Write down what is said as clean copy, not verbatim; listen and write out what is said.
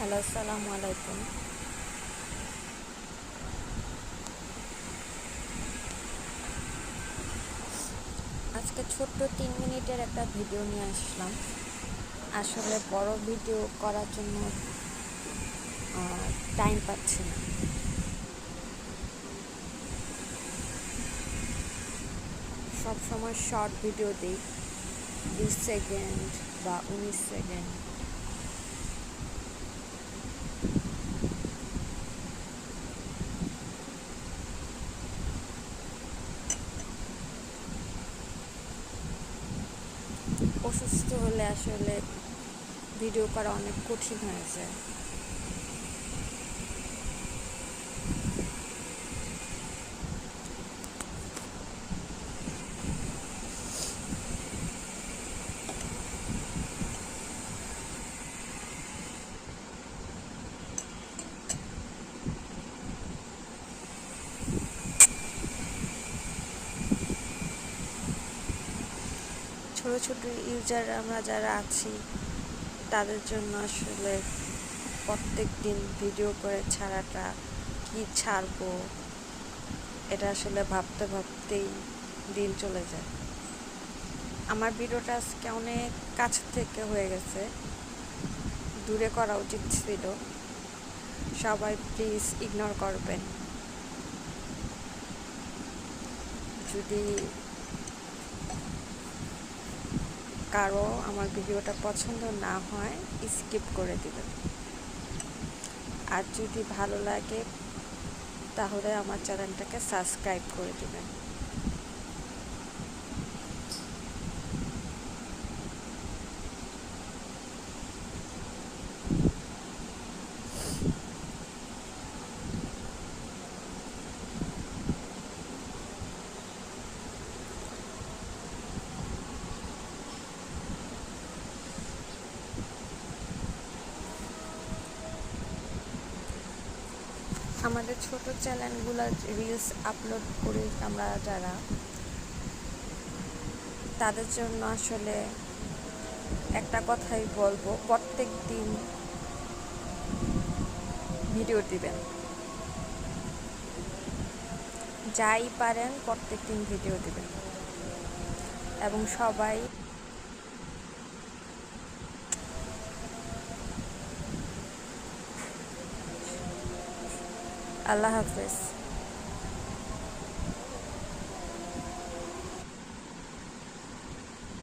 Hello, আসসালামু আলাইকুম। আজকে ছোট্ট 3 মিনিটের একটা ভিডিও নিয়ে আসলাম। আসলে বড় ভিডিও করার জন্য টাইম পাচ্ছি না। সব সময় শর্ট ভিডিও দিই, 20 সেকেন্ড বা 19 সেকেন্ড। অসুস্থ হলে আসলে ভিডিও করা অনেক কঠিন হয়ে যায়। ছোট ছোট ইউজার আমরা যারা আছি তাদের জন্য আসলে প্রত্যেক দিন ভিডিও করে ছাড়াটা কি ছাড়বো এটা আসলে ভাবতে ভাবতেই দিন চলে যায়। আমার ভিডিওটা আজকে অনেক কাছ থেকে হয়ে গেছে, দূরে করা উচিত ছিল। সবাই প্লিজ ইগনোর করবেন। যদি কারো আমার ভিডিওটা পছন্দ না হয় স্কিপ করে দিবেন, আর যদি ভালো লাগে তাহলে আমার চ্যানেলটাকে সাবস্ক্রাইব করে দিবেন। আমাদের ছোট চ্যানেলগুলো রিলস আপলোড করি আমরা যারা, তাদের জন্য আসলে একটা কথাই বলবো, প্রত্যেক দিন ভিডিও দিবেন। যাই পারেন প্রত্যেক দিন ভিডিও দিবেন এবং সবাই আল্লাহ হাফেজ।